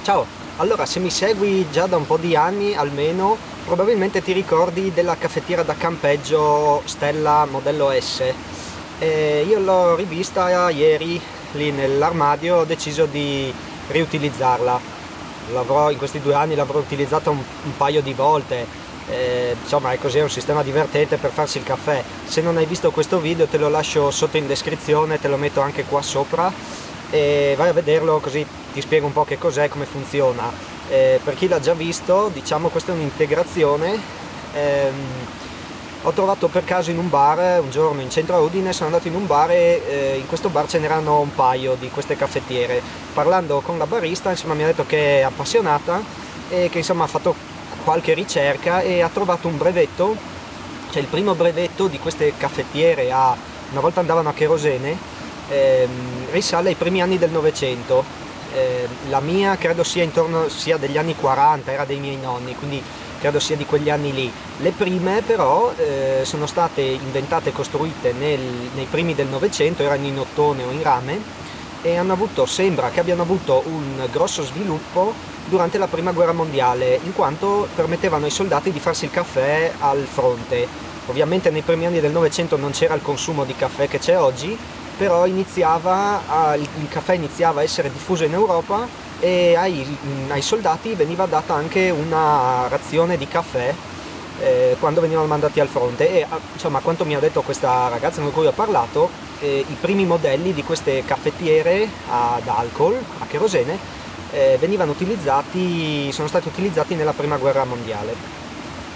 Ciao, allora se mi segui già da un po' di anni almeno, probabilmente ti ricordi della caffettiera da campeggio Stella modello S. Io l'ho rivista ieri lì nell'armadio, ho deciso di riutilizzarla. In questi 2 anni l'avrò utilizzata un paio di volte. Insomma è così, è un sistema divertente per farsi il caffè. Se non hai visto questo video te lo lascio sotto in descrizione, te lo metto anche qua sopra e vai a vederlo, così ti spiego un po' che cos'è, come funziona. Per chi l'ha già visto, diciamo, questa è un'integrazione. Ho trovato per caso in un bar un giorno in centro a Udine, sono andato in un bar e in questo bar ce n'erano un paio di queste caffettiere. Parlando con la barista, insomma, mi ha detto che è appassionata e che insomma ha fatto qualche ricerca e ha trovato un brevetto, cioè il primo brevetto di queste caffettiere una volta andavano a cherosene, risale ai primi anni del Novecento. La mia credo sia degli anni 40, era dei miei nonni, quindi credo sia di quegli anni lì. Le prime però sono state inventate e costruite nei primi del Novecento, erano in ottone o in rame, e sembra che abbiano avuto un grosso sviluppo durante la prima guerra mondiale, in quanto permettevano ai soldati di farsi il caffè al fronte. Ovviamente nei primi anni del Novecento non c'era il consumo di caffè che c'è oggi, però il caffè iniziava a essere diffuso in Europa e ai soldati veniva data anche una razione di caffè quando venivano mandati al fronte. E insomma, quanto mi ha detto questa ragazza con cui ho parlato, i primi modelli di queste caffettiere ad alcol, a cherosene, sono stati utilizzati nella prima guerra mondiale.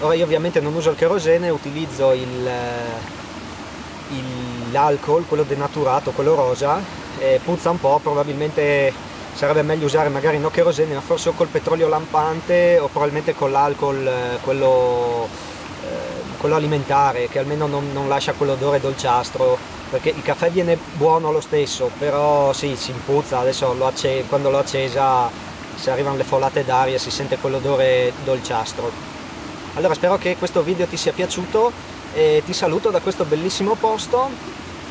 Ora io ovviamente non uso il cherosene, utilizzo l'alcol, quello denaturato, quello rosa, puzza un po', probabilmente sarebbe meglio usare magari no cherosene, ma forse o col petrolio lampante o probabilmente con l'alcol, quello alimentare, che almeno non lascia quell'odore dolciastro, perché il caffè viene buono lo stesso, però sì, si impuzza. Adesso quando l'ho accesa, se arrivano le folate d'aria, si sente quell'odore dolciastro. Allora spero che questo video ti sia piaciuto e ti saluto da questo bellissimo posto.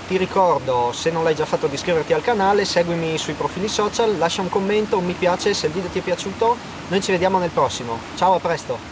Ti ricordo, se non l'hai già fatto, di iscriverti al canale, seguimi sui profili social, lascia un commento, un mi piace se il video ti è piaciuto. Noi ci vediamo nel prossimo. Ciao, a presto!